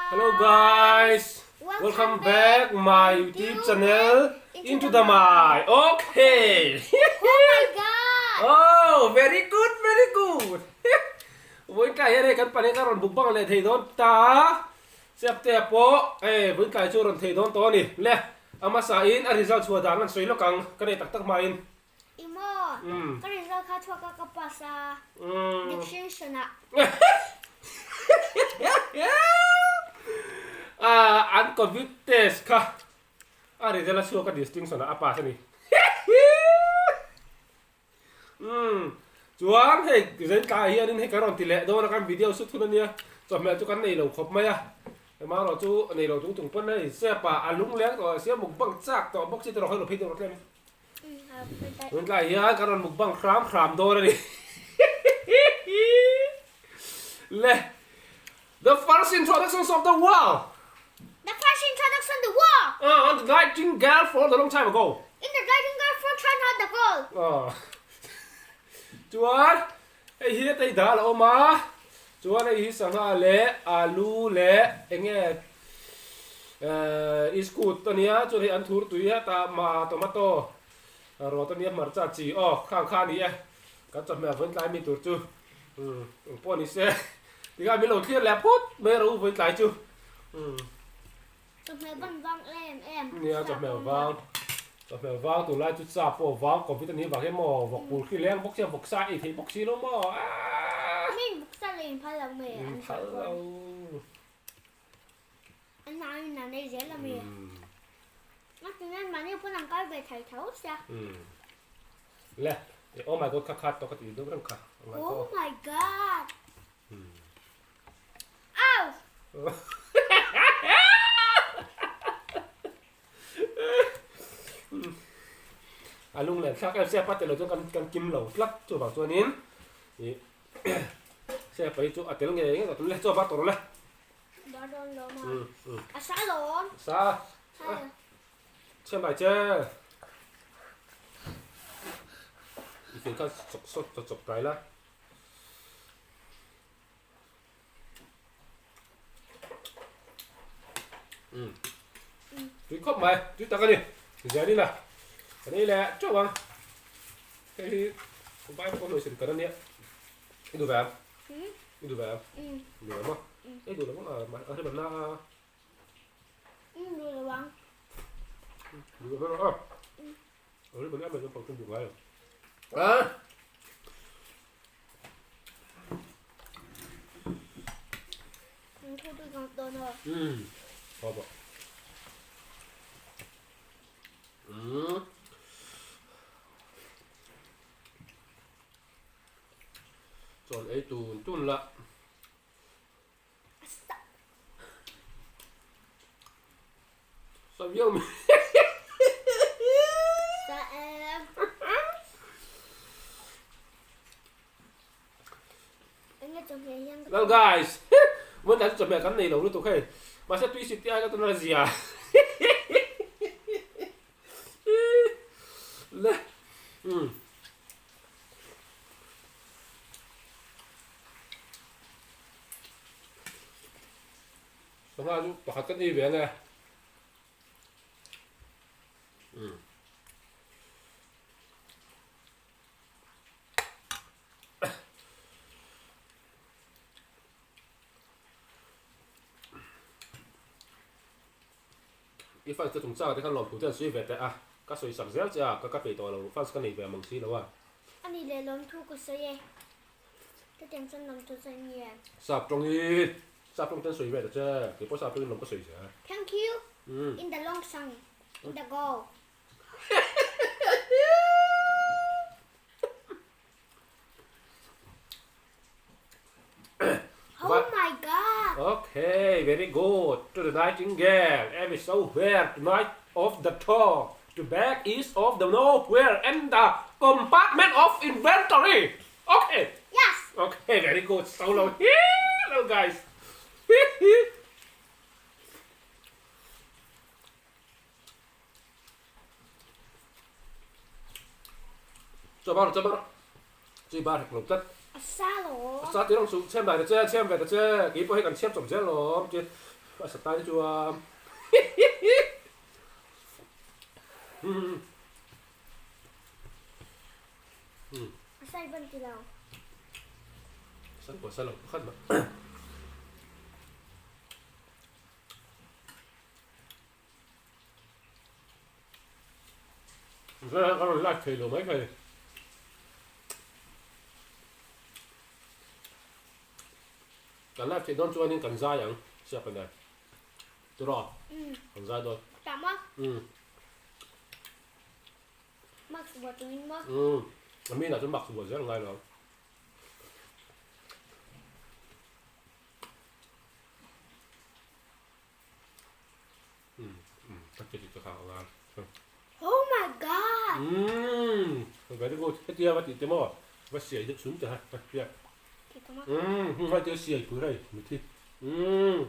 Hello guys, welcome back my YouTube channel Into the My. Okay. Oh my god. Oh, very good, very good. Với cái này kan pani karon bukbang le thei don ta. Siap te po với cái chu ron thei don to ni. Le ama sa in a result chua dan an soi lokang kan tak tak main. Imo. Kan result ka chua ka kapasa. Dictation na. Uncovid test ka. Result chua ka distinction na apa sa ni. Chuan hei zen ka hian in hei karon tile do na kan video shoot thun ania chom me chu kan nei lo khop mai a ma ro chu nei lo tung tung pon nei se pa alung lek to se mukbang chak to box ti ro khoi lo phei to tlem zen ka hian karon mukbang khram do ni le the first introductions of the world. The first introduction to war. On the Nightingale for a long time ago. In the Nightingale for China the goal. Chuan ai hi tai da lo ma chuan ai hi sanga le alu le enge iskut to nia chu hi an thur tuia ta ma tomato ro to nia marcha chi khang kha ni ka chom me vun kai mi tur chu po ni se ti ga mi lo thia le phut me ro vun kai chu Chụp mẹ văng văng em. nia chom me vang cho phèo vào tụ lại chút xa po vào có vitamin vào cái mỏ vọc bùn khi leng bóc xe vọc sai thì bóc xí nó mỏ Mình bục sa lên phải là mẹ anh thở đâu anh nói là đây dễ là mẹ nó cho nên mà nếu có làm cái về thầy thấu sao lẹ oh my god khát khát to cái gì đâu khát oh my god ow lung lên khác em xe bắt từ cho căn kim lẩu lắc cho vào cho nín xe phải cho tiếng nghe ấy rồi lên cho bắt tổ lên đó mà xã lộn xa xem bài chơi thì cái chọc cái là chú khóc mày chú tao cái đi giờ đi nào cái này là cho bằng cái không phải có nồi sườn cái này cái đồ vàng cái đồ vàng đồ mà cái đồ đó là ở đây mình là đồ vàng đồ vàng ở đây mình ăn mình còn không dùng lại thôi tôi còn tồn rồi khó bỏ chọn ấy tuôn lạ sao biết không dạ em anh nghe chồng này nhang well guys vẫn đã chuẩn bị cái này đâu lúc tôi khay mà sẽ tùy xịt ai cái tôi là gì à lẹ xong rồi chúng ta cái gì vậy nèอีฟังจะถุงเจ้าที่เขาหลอกถูกเจ้าซื้อเวทแต่ก็สวยสับเสียจ้ะก็ไปต่อเราฟังกันในแบบมังซีแล้วว่า anh đi lấy lon thu của sợi cái tiền sân nằm cho sợi nhẹ สับตรงนี้สับตรงต้นสวยเวทจ้ะเดี๋ยวพอสับตรงนี้ลงก็สวยจ้ะ thank you in the long sun in the goal oh my god Okay, very good. To the Nightingale episode where the night of the tour, the bag is of the nowhere and the compartment of inventory. Okay. yes Okay, very good. So long. Hello guys. Cho bao chơi ba thật lục tất xa lỗ sao tiếng ông xem bài được chưa xem về được chưa kỹ hay cần xem tổng chết rồi chứ Pas setai cua. Asal bantu lau. San puasa lo kan ba. Saya kalau lihat kilo mấy kilo. Kan lihat kilo cua ni kan sayang siapa nih? Terus, kan saya tu. Tama. Max buat tuin mo. Kami nak cuma buat je ngai lo. Tak jadi tu kau ngai. Oh my god. Very good. Dia apa itu mo? Masih ada sunta. Ya. Kita mah. Ada siapa purai? Mesti. Oh.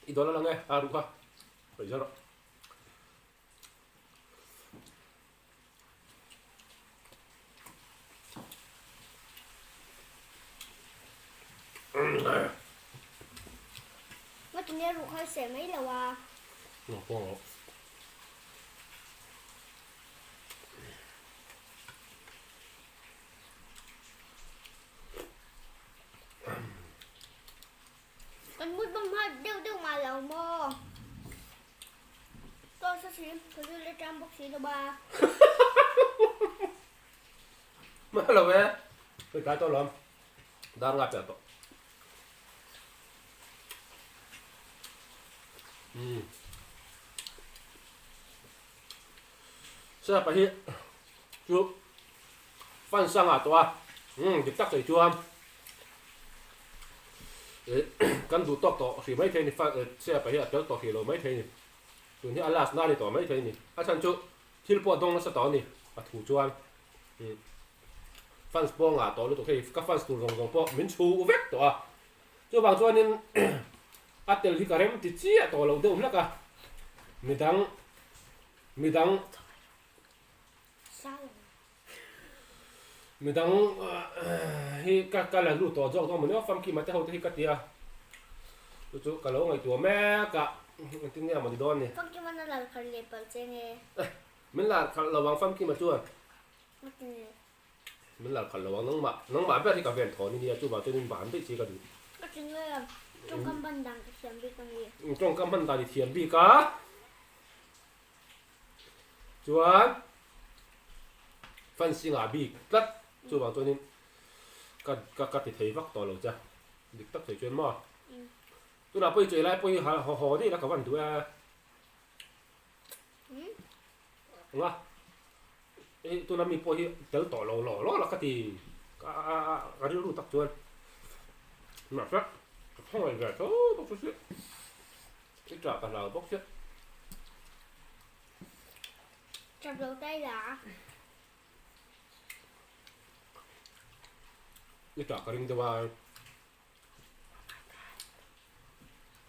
Idola lang aru ka. Pwede ro. Mà tụi nghe ruột hơi xẻ mấy là à. Không. Con mút bông hoa đều mà lầu mò. Tôi sẽ xỉm, tôi đưa lên trăm bốc xỉ là ba. Mà là về. Cái to lắm. Đang ngập to. Siapa hi? Chú Phan sang à toa. Dịch tắc rồi chú am. Kan du tok to si mai the ni fa siapa hi atel to hilo mai the ni. Tu ni alas na ni to mai the ni. A chan chu thil po dong na sa to ni. A thu chuan. Fans po nga to lu to cái ka fans tu rong rong po min chu vek to a. Chu bang chuan in atel hi karem ti chi a to lo de la ka. Midang Sao? Midang hi ka la lu to jok to mo ne fam ki ma te ho te hi ka tia. Chu ka lo ngai tu me ka tin ne ma di don ni. Con kia mana là khởi lệ bờ trên nghe. Min la ka lo wang fam ki ma chuan. Mắt nghe. Min la ka lo wang nang ma ba thi ka ven tho ni chu ba chu nin ban pe chi ka du. Mắt nghe. Trong cam ban đằng cái xem đi con gì. Trong kam han da di thiam bi ka. Chuan fan singa bi tlat chu ba chu nin ka ti thei vak to lo cha. Dik tak thei chuan ma. Tu la poi chơi lại poi ho đi là cả vấn đề nga tu la mi poi tel to lo là cái gì cái điều tắc chuan mà phát không phải là số bốc số cái trò cả là bốc số Chặt đầu tay là. cái trò cái ring đó vào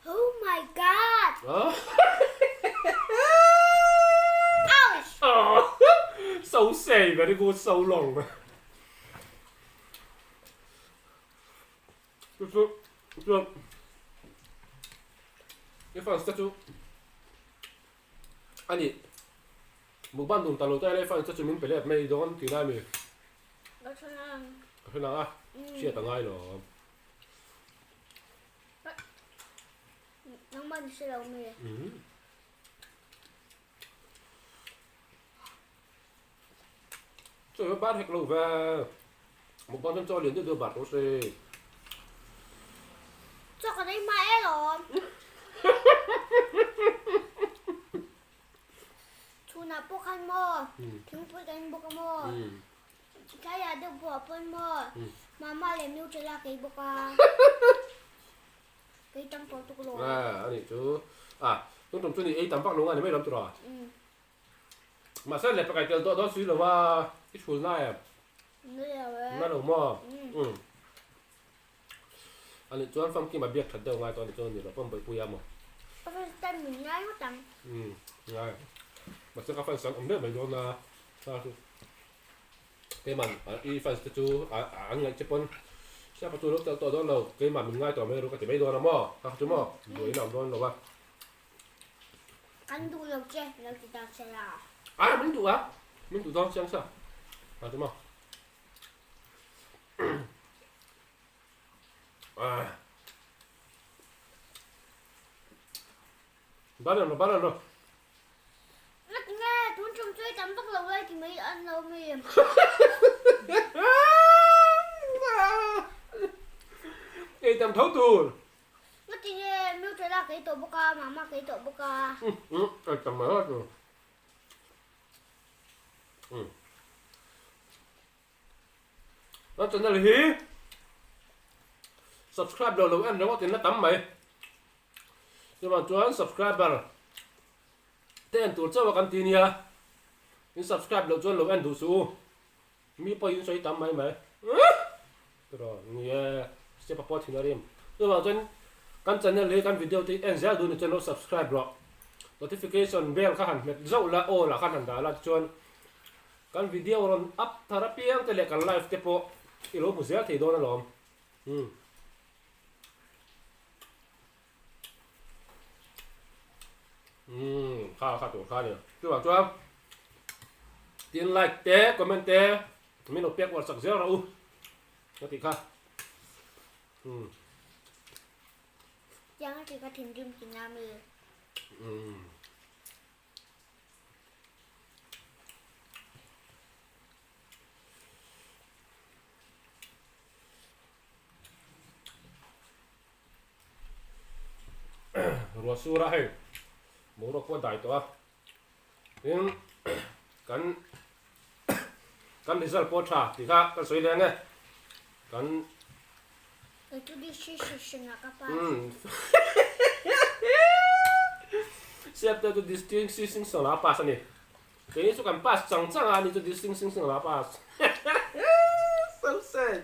Oh my god. Ouch. Sâu xề và đi cô sâu lòng mà chú cái phần sẽ chú anh đi một ban đồng tàu tay đây phần sẽ chú mình phải làm mấy đó thì nay mình Đó cho nó. thế nào à chia tầng ai rồi Nó mình sẽ đâu mì. Trời ơi, bát hết lâu về một con chân cho liền đưa bát ô xê Cho cái đấy mẹ rồi. Chú nào bốc khăn mơ. Chúng tôi đánh bốc mơ. Cái là được bỏ phân mơ. Mama làm yêu cho là cái bốc à. Cái trong tổ tục rồi. anh ấy chú tôi trồng chuối ấy tắm bạc luôn anh ấy mấy làm rồi mà sao lại phải cái đó suy làว่าcái chuối này nó đâu mà anh ấy chú ăn phong kim mà biết thật đâu ngay tôi để cho người đó phong bơi bùi mà Cái tên mình ngay quá chẳng. ngay mà sao các fan sáng ông đấy mà do là sao chứ cái màn y fan chú anh ngay chụp con sao chú lúc tao đó lâu cái màn mình ngay tao mấy lúc cái mấy đôi nó mò các chú mò đuổi nào đôi đâu ba Kan du lâu thì tao sẽ là mình đủ á mình đủ đó xem sao chú mò bắt đầu rồi Rất nghe, tuấn trông chơi tắm bắt lâu đây thì mới ăn lâu mềm. Ê tầm thấu tù Rất thì nghe, nếu chơi là cái tổ bốc ca, mà cái tổ bốc ca. tầm mở rồi nó chân là hí subscribe đầu anh nó có tiền nó tắm mày nhưng mà cho anh subscriber tên tụi cho vào căn tin nha anh subscribe đầu cho anh đủ số mi bao nhiêu xoay tắm mày rồi nghe sẽ bắt thì nó đi nhưng mà cho căn channel này căn video thì anh sẽ đưa cho nó subscribe rồi notification bell khác hẳn dẫu là ô là khác hẳn đã là cho căn video rồi up therapy ang tele kan live te po ilo mu zel thei do na lom kha tu kha ni chu ba chu tin like te comment te mi no pek war sak zel ra u ka ti kha Jangan chỉ có thêm đêm chỉ nam mì. Rùa su ra hay bố nó có đại to nhưng căn đi ra po trà thì khác căn sấy lên nghe căn Itu di sisi nak apa? siap tu distinction sang lapas ni kayaknya suka pas cang ani tu distinction sang lapas so sad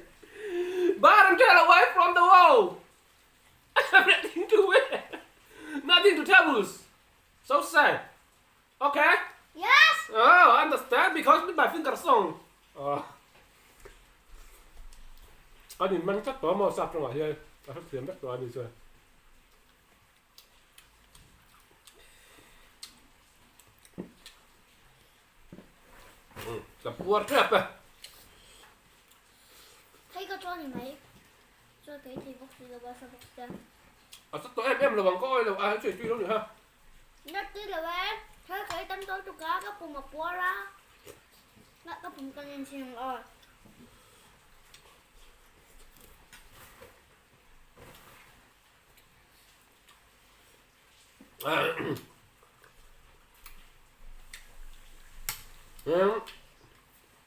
barang get away from the wall everything to wear nothing to tables so sad okay Yes. oh understand because my finger song anh nhìn mình chắc có màu sạp trong ngoài đây ta phát triển rất là đi chơi tập buat rap à Thấy có cho gì mấy? Cho cái thì bốc gì đâu bao sao bốc ra? sao tụi em là bằng coi là ai chuyện truy đâu nữa ha Nhất tí là bé. Thấy cái tấm tối cho cá cái cùng một quả ra. Nó cái cùng con em xem rồi.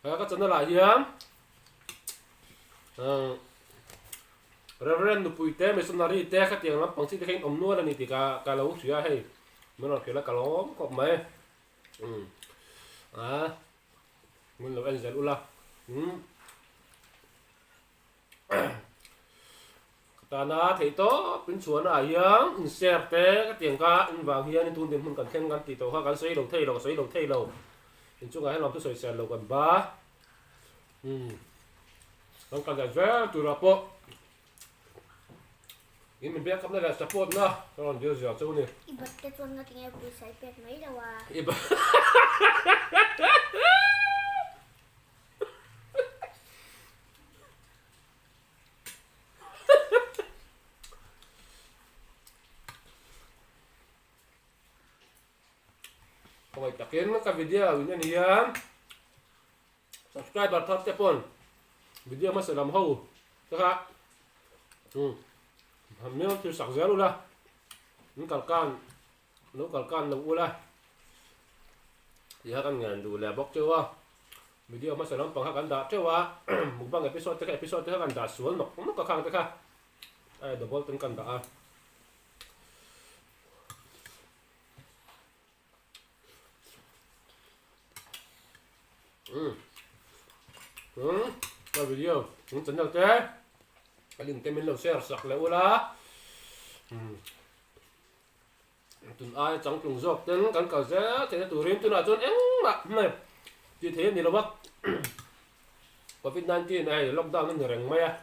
Các chân là hiếm Reverend Pui te missionary te các tiếng lắm bằng sĩ khen ông nuôi là nị thì cả lâu xía hay mới nói kiểu là cả lóm cọp mấy mình là anh giải luôn là ta na thấy to bên chuồn à hiếm share te các tiếng ca vào hiền nên tuân tiền mình cần khen cần tỷ tổ hoa cần xoay đầu thay đầu mình chung ai làm tôi xoay xe đầu gần ba không cần giải vé từ đó po ini mình biết cái này là support na còn điều gì chỗ này Iba't cái tuần nó tinggal beli iPad mấy đâu à? Không phải chắc kiến cái video như này nhá subscribe bật thấp tiếp pon video mà sẽ làm hậu các bạn hàm miếng từ sạc dễ luôn là những cào can nấu cào can nấu là thì các anh ngàn đủ là bóc chưa video mà sẽ làm bằng các anh đã chưa một bằng episode các anh đã xuống nó có khang thế ai double tên cần đã cái video cũng chỉnh được thế cái link tên mình lâu share sạc lại ula tụi ai trong cùng dọc tên cắn cào dễ thì tụi riêng tụi nào chọn em mà này như thế thì nó bắt COVID-19 này lockdown nên rèn mày à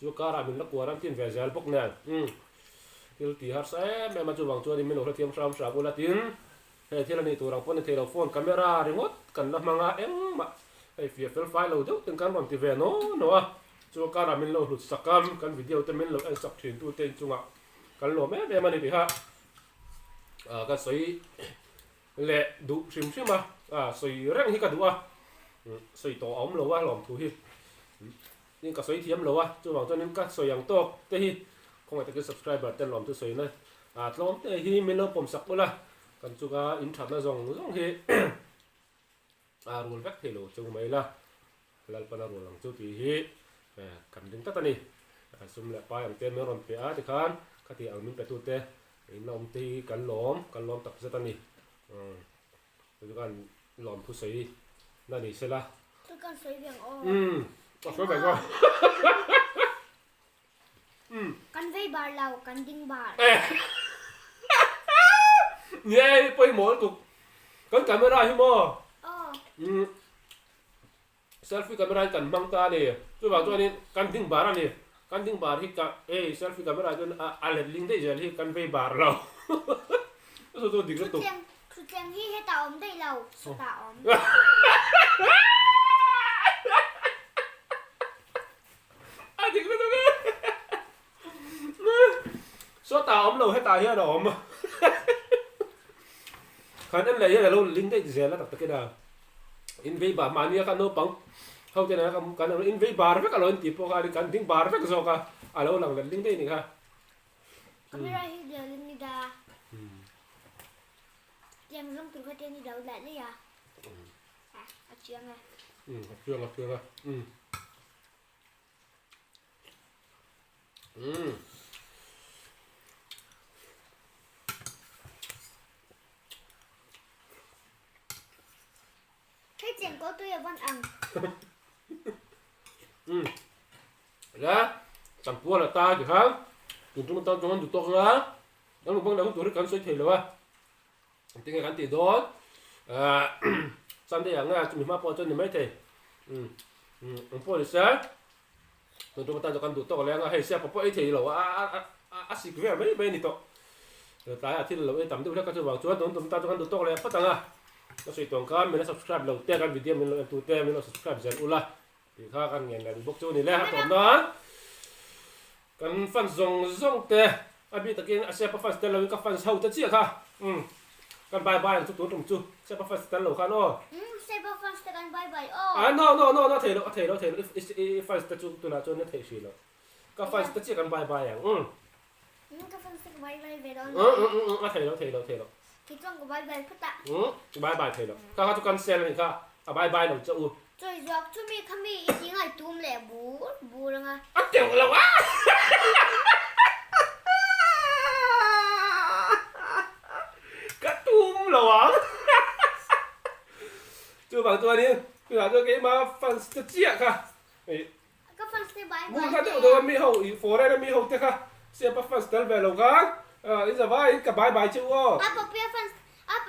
chú cá ra mình lắc qua làm tin về giờ bốc nè til ti har sai me ma chu wang chu ni min ho thiam sam sa ula tin he thila ni turang pon thela phone camera remote kan la manga em ma ai fi fel file lo deu tin kan ron ti ve no no chu cá ra min lo hlut sakam kan video te min lo ai sak thin tu ten chunga kan lo me ma ni ti ha ka soi le du sim sim soi reng hi ka du soi to om lo wa lom tu hiนี่ก็สวยเทียมแล้ววะจู่หวังตัวนี้ก็สวยอย่างโตแต่ที่คงอาจจะsubscriber เต้นหลอมตัวสวยนะหลอมแต่ที่ไม่รู้ผมสักเวลากันจู่ก็อินทัศน์ละส่งที่รูลแบ็คเฮโลจู่ไม่ละแล้วปนรูลหลังจู่ที่กันดึงตัดนี่ซุ่มเละไปอย่างเต็มไม่รอนเปียที่ขันคดีอังมินไปตัวเตะอินหลอมที่กันหลอมตัดเสร็จนี่จู่กันหลอมผู้สวยนั่นนี่ใช่ละจู่กันสวยอย่างโอ้ก็สวยแบบว่ากันไว้บาร์เรากันดิ้งบาร์เนี่ยไปหมดตุกกันไม่ได้ใช่ไหมเซลฟี่กันไม่ได้กันบังตาเนี่ยจู่ว่าตัวนี้กันดิ้งบาร์นี่กันดิ้งบาร์ที่กับเซลฟี่กันไม่ได้จนอะไรลิงก์ได้จะที่กันไว้บาร์เราสุดตัวดิ้งตุกคือเตียงที่ให้ตาอมได้เราสตาอมsố tao ấm lâu hết tài hết rồi mà khả năng này là lâu lính đấy giờ là tập cái nào in vi bà mà nia cái nô bóng không thế nào cái nào in vi bà rất là lớn tiếp qua đi cái tiếng bà rất là rõ cả lâu lần lính đấy này ha camera hi giờ lính đi ra em giống từ cái trên đi đâu lại đấy à chuyện này chưa cái chuyện có tôi là văn ăn ra chẳng qua là ta thì hả chúng ta cho ăn được to ra nó một băng đã không tuổi cắn xoay thầy rồi tiếng ngày cắn tiền đó sang đây à chúng mình mang po cho mình mấy thầy po thì sao chúng ta cho ăn được to là hay xem po ấy thầy rồi xịt cái mấy bên này to rồi tại thì là tầm được các chú bảo chú chúng ta cho ăn được to là phát tăng nó sẽ toàn can mình subscribe đầu tiên kan video mình tu tiên mình subscribe dần ula thì khác kan nghe là bốc chỗ này là tóm đó kan fan zong te abi takin ase pa fan stella ka fan hau ta chia kha kan bye bye tu tum chu se pa fan stella kha no se pa fan stella kan bye bye no thầy lo fan stella tu la cho nó thầy xí lo ka fan stella chia kan bye bye yang ka fan stella bye bye về đó thầy lo thì trong của bye bye phát tạ bye bye thầy lo ka tu kan sel ni ka bye bye lo chu rồi dọc chúng mình không bị tiếng này túm lẻ bú đâu à tiểu là quá cái túm là quá chưa bằng tôi đi cứ là tôi cái mà fan rất chia cả các fan sẽ bye mua cái tiểu tôi mi hậu phố đây là mi hậu thế cả xem fan sẽ về lâu cả bây giờ vai cả bye bye chứ ô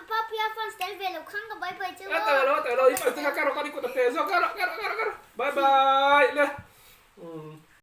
Papi fan stel về lúc khang ka bye bye chứ. Tao lo, fan sẽ caro caro đi cô tập thể rồi, caro. Bye bye. Nè.